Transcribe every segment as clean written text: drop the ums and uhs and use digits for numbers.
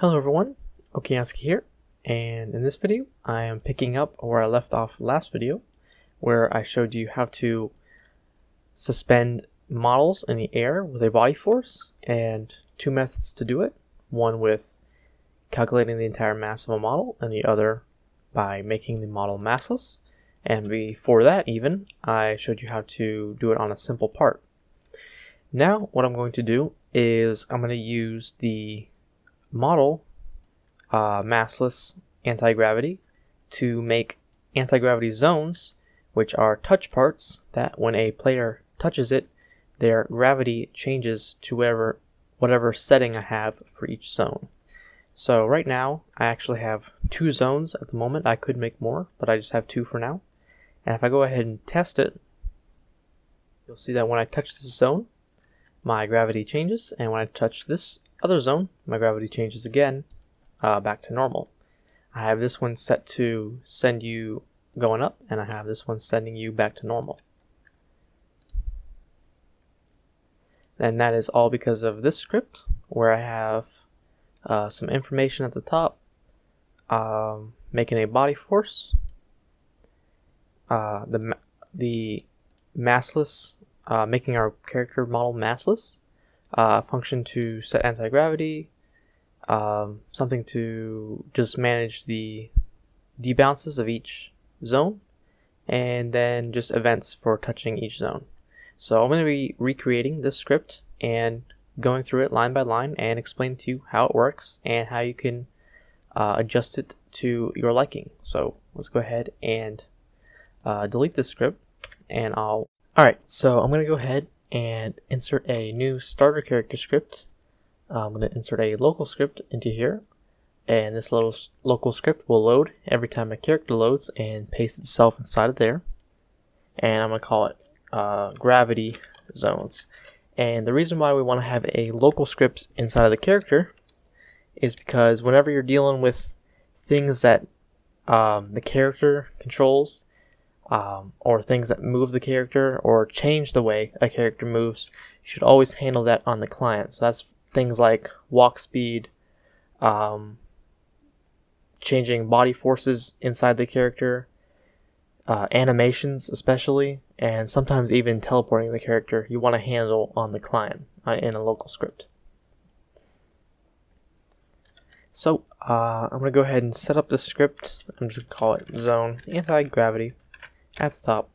Hello everyone, okeanskiy here, and in this video I am picking up where I left off last video, where I showed you how to suspend models in the air with a body force, and two methods to do it. One with calculating the entire mass of a model, and the other by making the model massless. And before that even, I showed you how to do it on a simple part. Now what I'm going to do is I'm going to use the model massless anti-gravity to make anti-gravity zones, which are touch parts that when a player touches it, their gravity changes to whatever setting I have for each zone. So right now I actually have 2 zones at the moment. I could make more, but I just have 2 for now. And if I go ahead and test it, you'll see that when I touch this zone, my gravity changes, and when I touch this other zone, my gravity changes again back to normal. I have this one set to send you going up, and I have this one sending you back to normal. And that is all because of this script, where I have some information at the top, making a body force, the massless, making our character model massless, function to set anti-gravity, something to just manage the debounces of each zone, and then just events for touching each zone. So I'm going to be recreating this script and going through it line by line and explain to you how it works and how you can adjust it to your liking. So let's go ahead and delete this script, and Alright, so I'm going to go ahead and insert a new starter character script. I'm going to insert a local script into here, and this little local script will load every time a character loads and paste itself inside of there. And I'm going to call it gravity zones. And the reason why we want to have a local script inside of the character is because whenever you're dealing with things that the character controls, or things that move the character or change the way a character moves, you should always handle that on the client. So that's things like walk speed, changing body forces inside the character, animations especially, and sometimes even teleporting the character you want to handle on the client in a local script. So I'm going to go ahead and set up the script. I'm just going to call it zone anti-gravity at the top,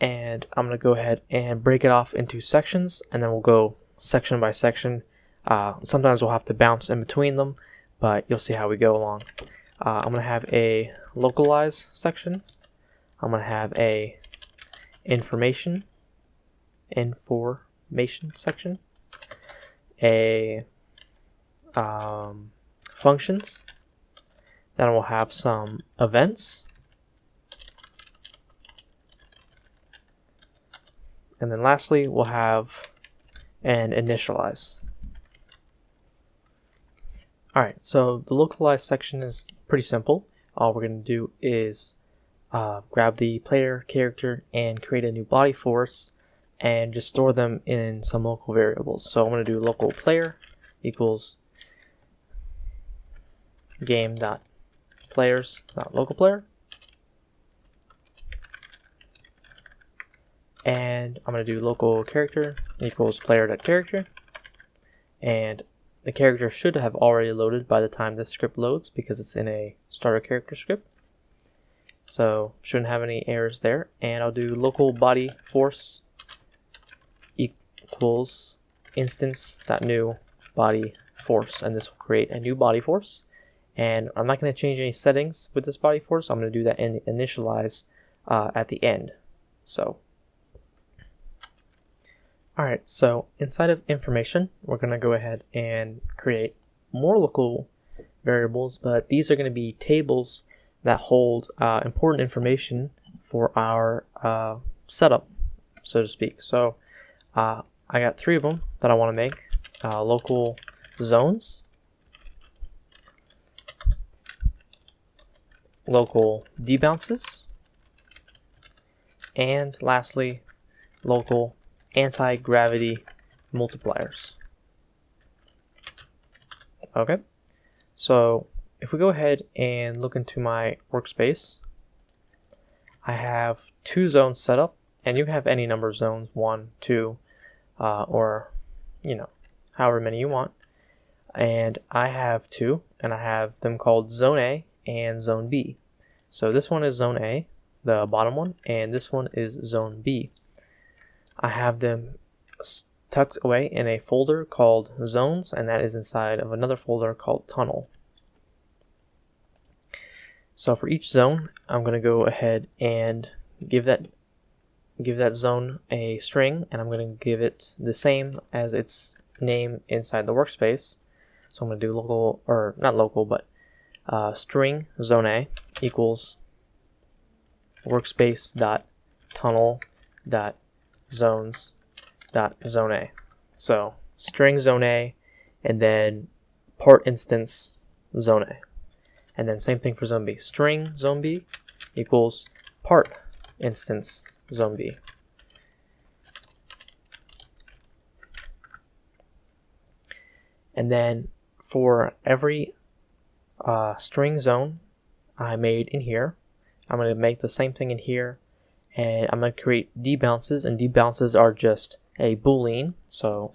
and I'm going to go ahead and break it off into sections, and then we'll go section by section. Sometimes we'll have to bounce in between them, but you'll see how we go along. I'm going to have a localize section. I'm going to have a information section, a functions, then we'll have some events, and then lastly we'll have an initialize. Alright, so the localize section is pretty simple. All we're going to do is grab the player character and create a new body force and just store them in some local variables. So I'm going to do local player equals game.players.local player. And I'm going to do local character equals player.character, and the character should have already loaded by the time this script loads because it's in a starter character script, so shouldn't have any errors there. And I'll do local body force equals instance.new body force, and this will create a new body force. And I'm not going to change any settings with this body force. I'm going to do that in the initialize at the end. Alright, so inside of information, we're going to go ahead and create more local variables, but these are going to be tables that hold important information for our setup, so to speak. So I got 3 of them that I want to make. Local zones, local debounces, and lastly, local anti-gravity multipliers. Okay, So if we go ahead and look into my workspace, I have 2 zones set up, and you can have any number of zones, 1, 2, or however many you want. And I have 2, and I have them called Zone A and Zone B. So this one is Zone A, the bottom one, and this one is Zone B. I have them tucked away in a folder called Zones, and that is inside of another folder called Tunnel. So for each zone, I'm going to go ahead and give that zone a string, and I'm going to give it the same as its name inside the workspace. So I'm going to do local, or not local, but string zone A equals workspace.tunnel.zones.zone A. So string zone A, and then part instance zone A. And then same thing for zone B. String zone B equals part instance zone B. And then for every string zone I made in here, I'm going to make the same thing in here, and I'm going to create debounces, and debounces are just a boolean. So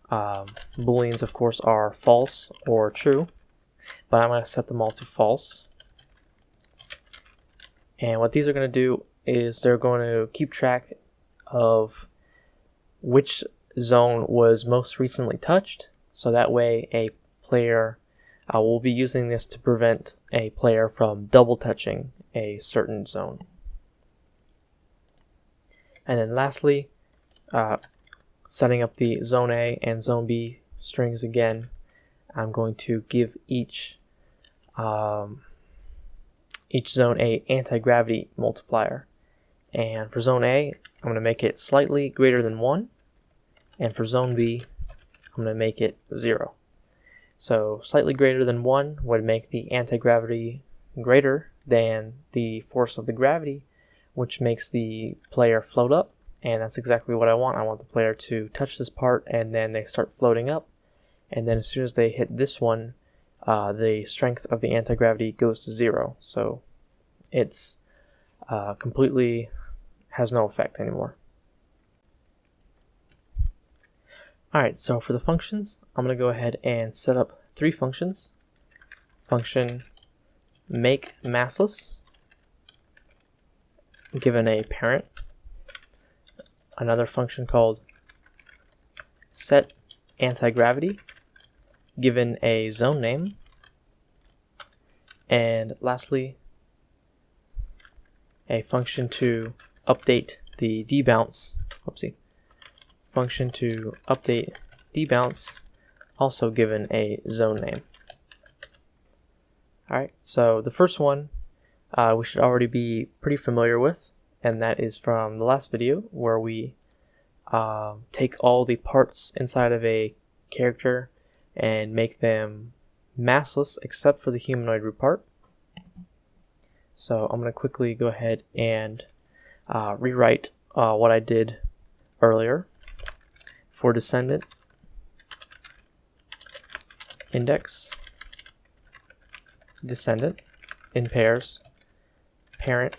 booleans, of course, are false or true, but I'm going to set them all to false. And what these are going to do is they're going to keep track of which zone was most recently touched, so that way a player will be using this to prevent a player from double touching a certain zone. And then lastly, setting up the zone A and zone B strings again, I'm going to give each zone a anti-gravity multiplier. And for zone A, I'm going to make it slightly greater than 1, and for zone B, I'm going to make it 0. So slightly greater than 1 would make the anti-gravity greater than the force of the gravity, which makes the player float up, and that's exactly what I want. I want the player to touch this part, and then they start floating up, and then as soon as they hit this one, the strength of the anti-gravity goes to 0, so it's completely has no effect anymore. Alright, so for the functions, I'm going to go ahead and set up 3 functions. Function make massless, given a parent. Another function called set anti-gravity, given a zone name. And lastly, a function to update the debounce. Function to update debounce, also given a zone name. Alright, so the first one we should already be pretty familiar with, and that is from the last video where we take all the parts inside of a character and make them massless except for the humanoid root part. So I'm going to quickly go ahead and rewrite what I did earlier. For descendant, index, descendant, in pairs, parent,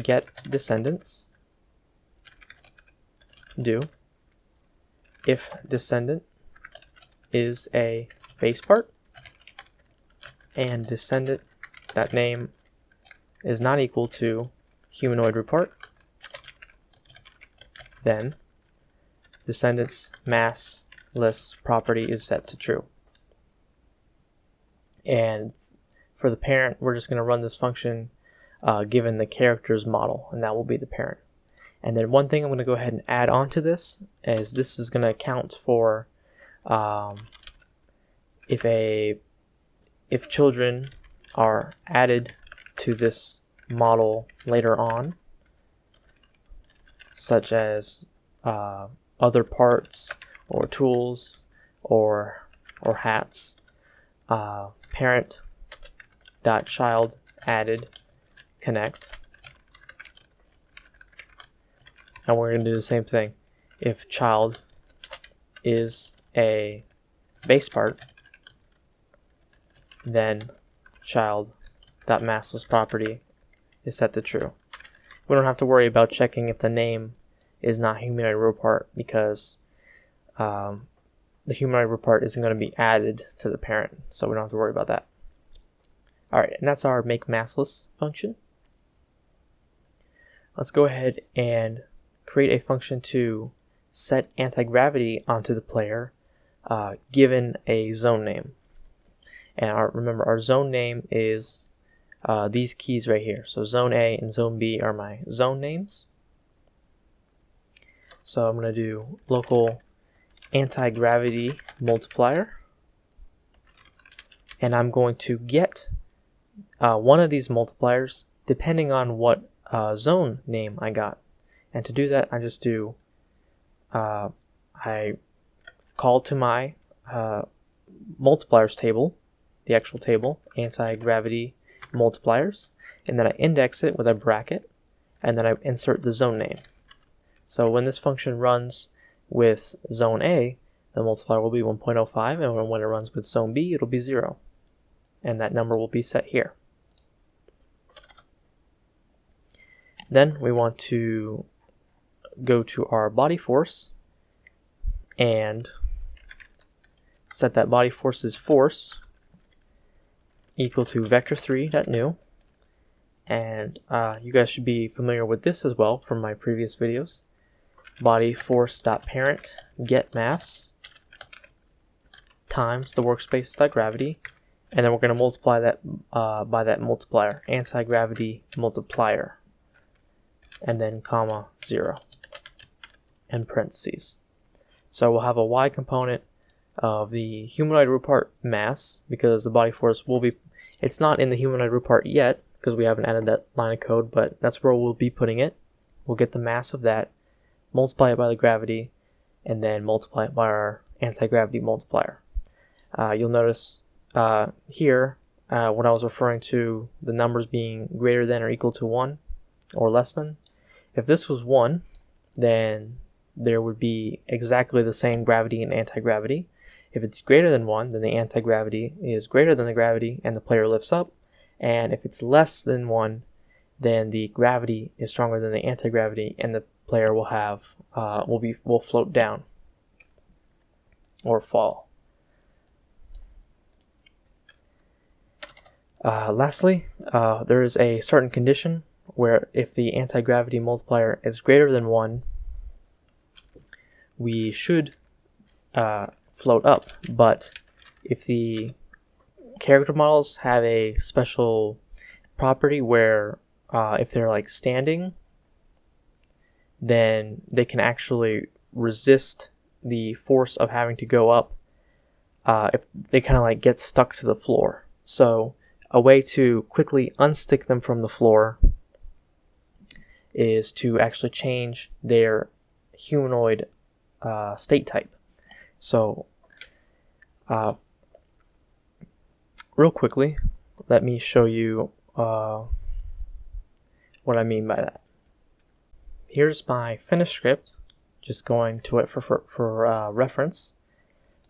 get descendants, do, if descendant is a base part, and descendant that name is not equal to humanoid root part, then descendant's massless property is set to true. And for the parent, we're just going to run this function given the character's model, and that will be the parent. And then one thing I'm going to go ahead and add on to this is going to account for if children are added to this model later on, such as other parts or tools or hats, parent dot child added connect, and we're going to do the same thing. If child is a base part, then child.massless property is set to true. We don't have to worry about checking if the name is not humanoid row part, because the humanoid row part isn't going to be added to the parent, so we don't have to worry about that. Alright, and that's our make massless function. Let's go ahead and create a function to set anti-gravity onto the player given a zone name. And remember, our zone name is these keys right here. So zone A and zone B are my zone names. So I'm going to do local anti-gravity multiplier, and I'm going to get one of these multipliers depending on what zone name I got. And to do that, I just do I call to my multipliers table, the actual table, anti-gravity multipliers, and then I index it with a bracket, and then I insert the zone name. So when this function runs with zone A, the multiplier will be 1.05, and when it runs with zone B, it'll be 0. And that number will be set here. Then we want to go to our body force and set that body force's force equal to vector3.new. And you guys should be familiar with this as well from my previous videos. Body force.parent get mass times the workspace.gravity, and then we're going to multiply that by that multiplier, anti-gravity multiplier, and then comma 0 and parentheses. So we'll have a y component of the humanoid root part mass, because the body force will be, it's not in the humanoid root part yet because we haven't added that line of code, but that's where we'll be putting it. We'll get the mass of that, multiply it by the gravity, and then multiply it by our anti-gravity multiplier. You'll notice here when I was referring to the numbers being greater than or equal to 1 or less than, if this was 1, then there would be exactly the same gravity and anti-gravity. If it's greater than 1, then the anti-gravity is greater than the gravity and the player lifts up. And if it's less than 1, then the gravity is stronger than the anti-gravity and the player will have will float down or fall. Lastly, there is a certain condition where if the anti-gravity multiplier is greater than 1, we should float up. But if the character models have a special property where if they're like standing, then they can actually resist the force of having to go up if they kind of like get stuck to the floor. So a way to quickly unstick them from the floor is to actually change their humanoid state type. So real quickly, let me show you what I mean by that. Here's my finished script, just going to it for reference,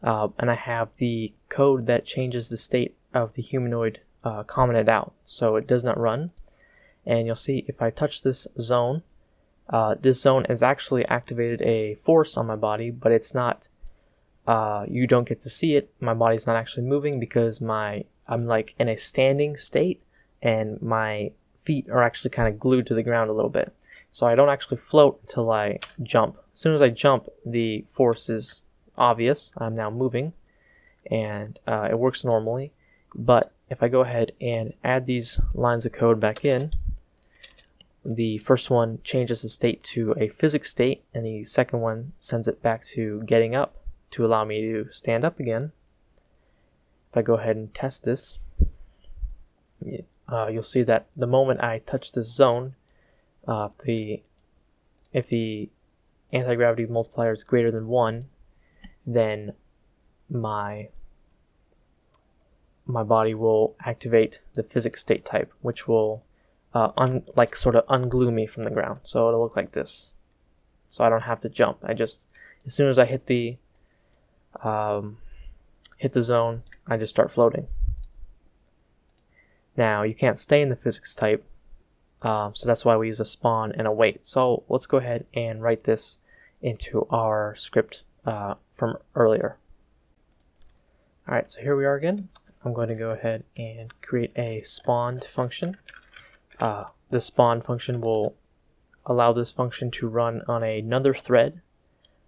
and I have the code that changes the state of the humanoid commented out, so it does not run. And you'll see if I touch this zone has actually activated a force on my body, but it's not, you don't get to see it. My body's not actually moving because I'm like in a standing state and my feet are actually kind of glued to the ground a little bit. So I don't actually float until I jump. As soon as I jump, the force is obvious. I'm now moving and it works normally. But if I go ahead and add these lines of code back in, the first one changes the state to a physics state, and the second one sends it back to getting up to allow me to stand up again. If I go ahead and test this, you'll see that the moment I touch this zone, if the anti-gravity multiplier is greater than 1, then my body will activate the physics state type, which will sort of unglue me from the ground. So it'll look like this. So I don't have to jump. As soon as I hit the zone, I just start floating. Now you can't stay in the physics type, so that's why we use a spawn and a wait. So let's go ahead and write this into our script from earlier. Alright, so here we are again. I'm going to go ahead and create a spawned function. The spawn function will allow this function to run on another thread,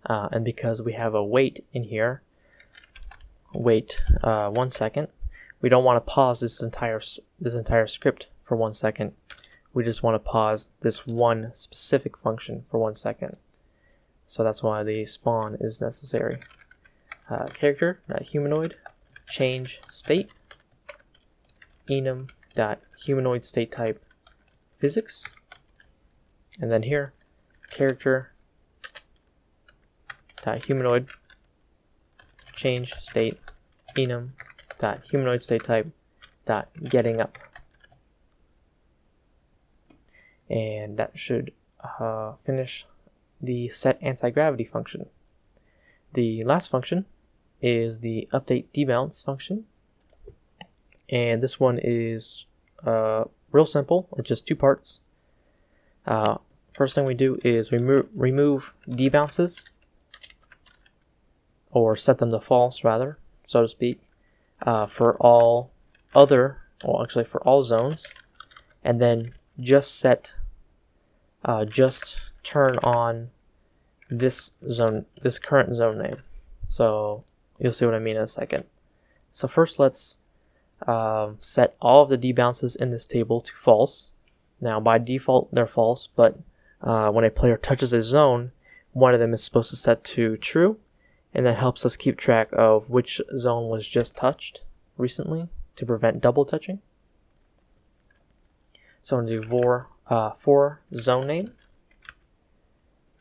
and because we have a wait in here, wait 1 second, we don't want to pause this entire script for 1 second. We just want to pause this one specific function for 1 second. So that's why the spawn is necessary. Character.humanoid change state enum.humanoid state type physics, and then here character.humanoid change state enum.humanoid state type getting up, and that should finish the set anti-gravity function. The last function is the update debounce function, and this one is real simple. It's just 2 parts. First thing we do is remove debounces, or set them to false rather, so to speak, for all for all zones, and then just turn on this current zone name. So you'll see what I mean in a second. So first let's set all of the debounces in this table to false. Now by default they're false, but when a player touches a zone, one of them is supposed to set to true, and that helps us keep track of which zone was just touched recently to prevent double touching. So I'm going to do for zone name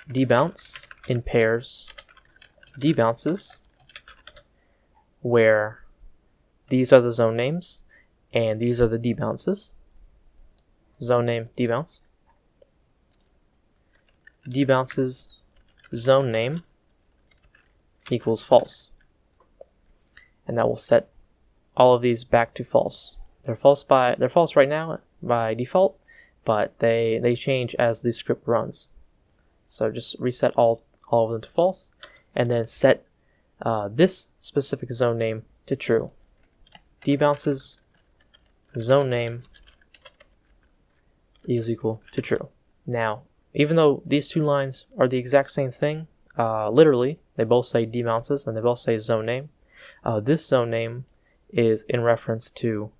debounce in pairs debounces, where these are the zone names and these are the debounces. Zone name debounce, debounces zone name equals false, and that will set all of these back to false. They're false right now by default, but they change as the script runs. So just reset all of them to false, and then set this specific zone name to true. Debounces zone name is equal to true. Now, even though these 2 lines are the exact same thing, literally, they both say debounces and they both say zone name. This zone name is in reference to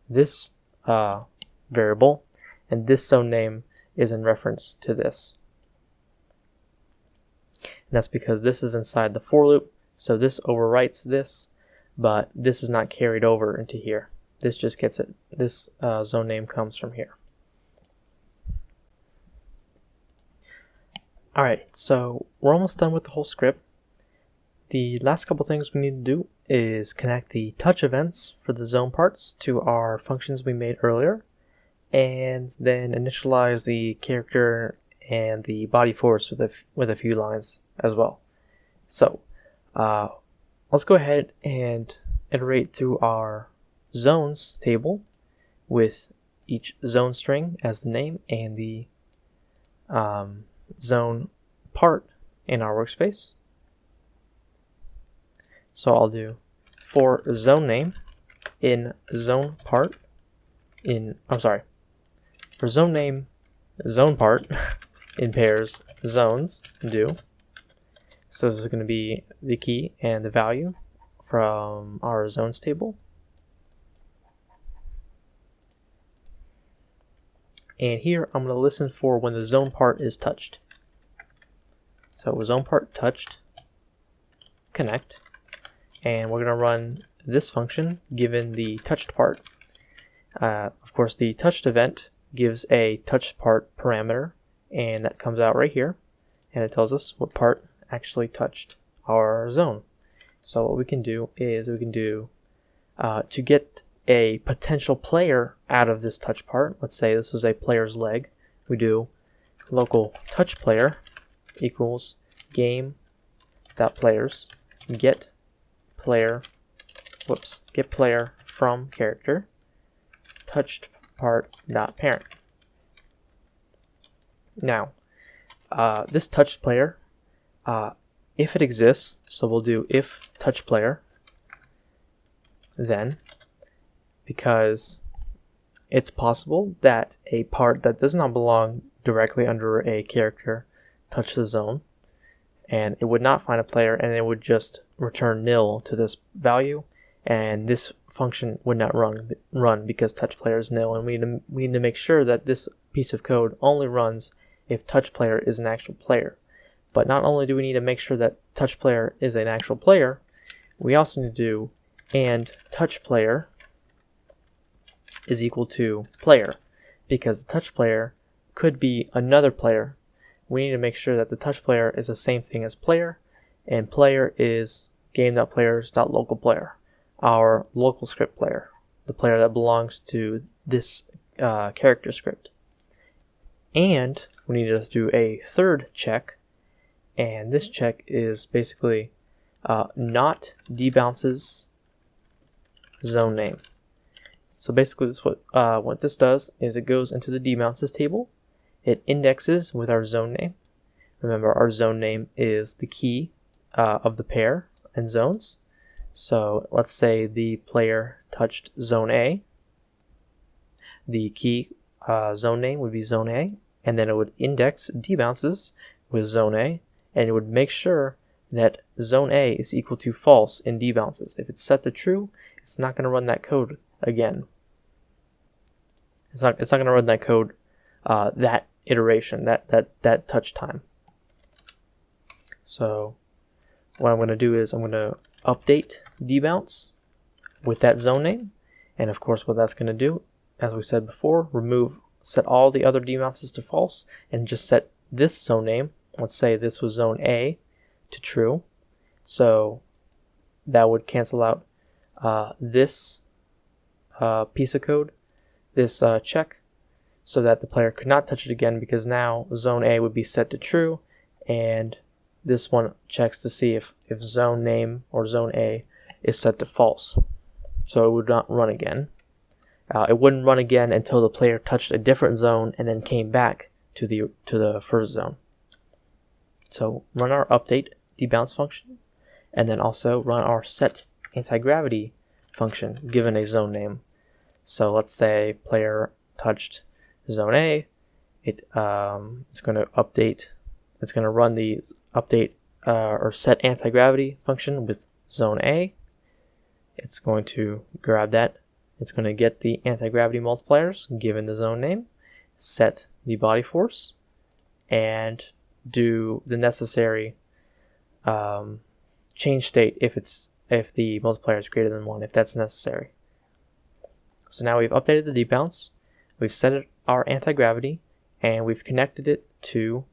this variable, and this zone name is in reference to this. And that's because this is inside the for loop, so this overwrites this, but this is not carried over into here. This just gets it. This zone name comes from here. Alright, so we're almost done with the whole script. The last couple things we need to do is connect the touch events for the zone parts to our functions we made earlier, and then initialize the character and the body force with a few lines as well. So let's go ahead and iterate through our zones table with each zone string as the name and the zone part in our workspace. So I'll do for zone name in zone part for zone name zone part in pairs zones do. So this is going to be the key and the value from our zones table. And here I'm going to listen for when the zone part is touched. So zone part touched, connect, and we're going to run this function given the touched part. Of course, the touched event gives a touched part parameter, and that comes out right here, and it tells us what part actually touched our zone. So what we can do is to get a potential player out of this touch part. Let's say this is a player's leg. We do local touch player equals game.players get player from character touched part dot parent. Now, this touched player, if it exists, so we'll do if touch player, then because it's possible that a part that does not belong directly under a character touch the zone, and it would not find a player, and it would just return nil to this value, and this function would not run because touch player is nil, and we need to make sure that this piece of code only runs if touch player is an actual player. But not only do we need to make sure that touch player is an actual player, we also need to do and touch player is equal to player, because the touch player could be another player. We need to make sure that the touch player is the same thing as player, and player is game.players.localPlayer, our local script player, the player that belongs to this character script. And we need to do a third check, and this check is basically not debounces zone name. So basically this what this does is it goes into the debounces table, it indexes with our zone name. Remember, our zone name is the key of the pair and zones. So let's say the player touched zone A, the key zone name would be zone A, and then it would index debounces with zone A, and it would make sure that zone A is equal to false in debounces. If it's set to true, it's not going to run that code again. It's not going to run that code that iteration, that touch time. So what I'm going to do is I'm going to update debounce with that zone name, and of course what that's going to do, as we said before, set all the other debounces to false, and just set this zone name, let's say this was zone A, to true. So that would cancel out this piece of code, this check, so that the player could not touch it again, because now zone A would be set to true, and this one checks to see if zone name or zone A is set to false. So it would not run again. It wouldn't run again until the player touched a different zone and then came back to the first zone. So run our update debounce function, and then also run our set anti-gravity function given a zone name. So let's say player touched zone A, it's going to update. It's going to run the update or set anti-gravity function with zone A. It's going to grab that. It's going to get the anti-gravity multipliers given the zone name, set the body force, and do the necessary change state if the multiplier is greater than 1, if that's necessary. So now we've updated the debounce, we've set our anti-gravity, and we've connected it to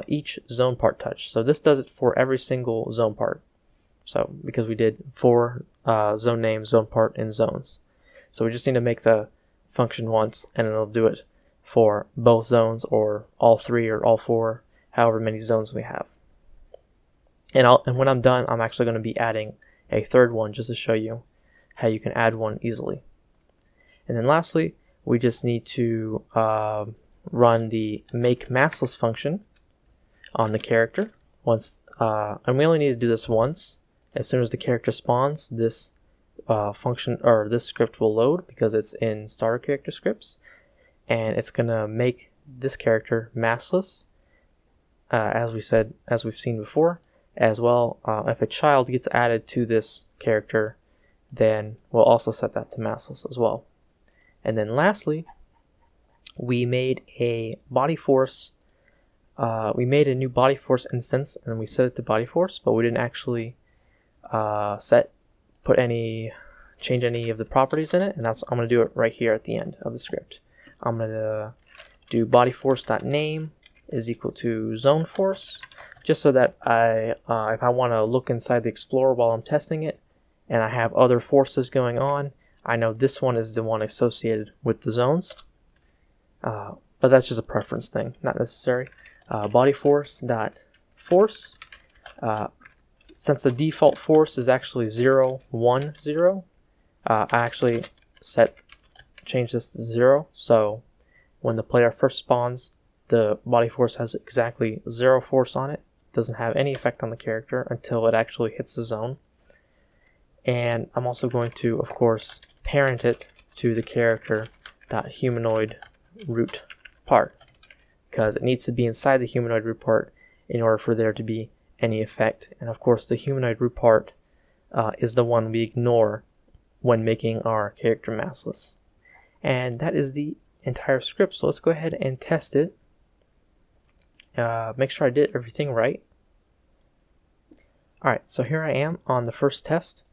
each zone part touch. So this does it for every single zone part. So because we did 4 zone name, zone part, and zones. So we just need to make the function once, and it'll do it for both zones, or all 3 or all 4, however many zones we have. And when I'm done, I'm actually going to be adding a third one just to show you how you can add one easily. And then lastly, we just need to run the make massless function on the character once, and we only need to do this once. As soon as the character spawns, this function or this script will load because it's in starter character scripts, and it's gonna make this character massless, as we've seen before. As well, if a child gets added to this character, then we'll also set that to massless as well. And then lastly, we made a body force. We made a new body force instance, and we set it to body force, but we didn't actually change any of the properties in it, and I'm going to do it right here at the end of the script. I'm going to do body force.name is equal to zone force, just so that if I want to look inside the Explorer while I'm testing it, and I have other forces going on, I know this one is the one associated with the zones. But that's just a preference thing, not necessary. Body force.force. Since the default force is actually 0, 1, 0, I actually set change this to 0, so when the player first spawns, the body force has exactly 0 force on it. Doesn't have any effect on the character until it actually hits the zone. And I'm also going to, of course, parent it to the character.humanoid root part, because it needs to be inside the humanoid root part in order for there to be any effect. And of course, the humanoid root part is the one we ignore when making our character maskless. And that is the entire script. So let's go ahead and test it. Make sure I did everything right. Alright, so here I am on the first test.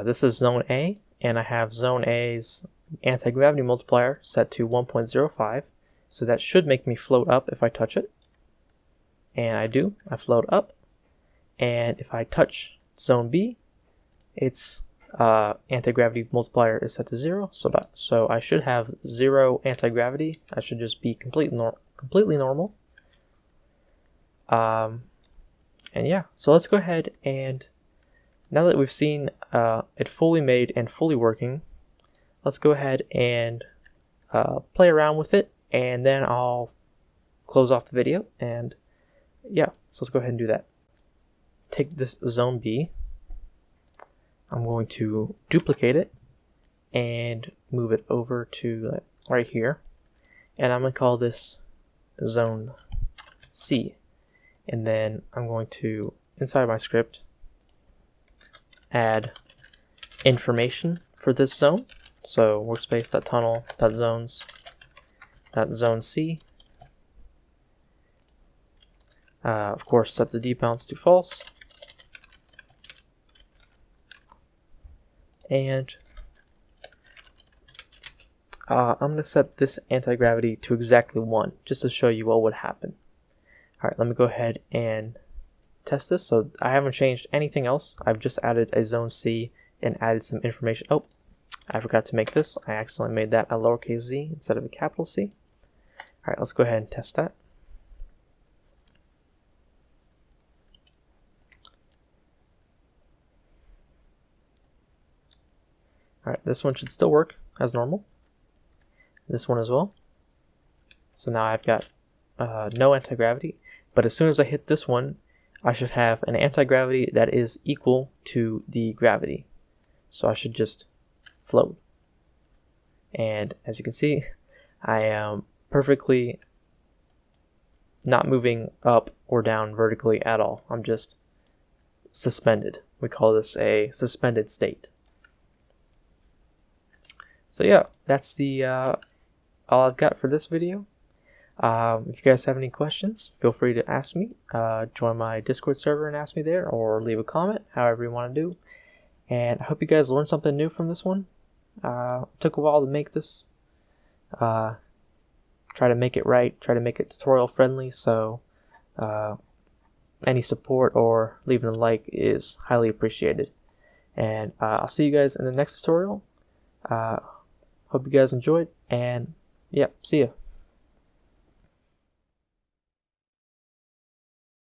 This is Zone A, and I have Zone A's anti-gravity multiplier set to 1.05, so that should make me float up if I touch it. And I do, I float up. And if I touch Zone B, its anti-gravity multiplier is set to 0, so I should have 0 anti-gravity. I should just be completely normal. And yeah, so let's go ahead and now that we've seen it fully made and fully working, let's go ahead and play around with it, and then I'll close off the video. And yeah, so let's go ahead and do that. Take this Zone B. I'm going to duplicate it and move it over to right here. And I'm going to call this Zone C. And then I'm going to, inside my script, add information for this zone. So workspace.tunnel.zones.zone_C. Of course, set the debounce to false. And I'm going to set this anti-gravity to exactly 1, just to show you what would happen. Alright, let me go ahead and test this. So I haven't changed anything else. I've just added a Zone C and added some information. Oh, I forgot to make this. I accidentally made that a lowercase z instead of a capital C. Alright, let's go ahead and test that. Alright, this one should still work as normal. This one as well. So now I've got no anti-gravity, but as soon as I hit this one, I should have an anti-gravity that is equal to the gravity. So I should just float. And as you can see, I am perfectly not moving up or down vertically at all. I'm just suspended. We call this a suspended state. So yeah, that's the all I've got for this video. If you guys have any questions, feel free to ask me. Join my Discord server and ask me there, or leave a comment, however you want to do. And I hope you guys learned something new from this one. It took a while to make this. Try to make it right, try to make it tutorial friendly, so any support or leaving a like is highly appreciated. And I'll see you guys in the next tutorial. Hope you guys enjoyed, and yeah, see ya.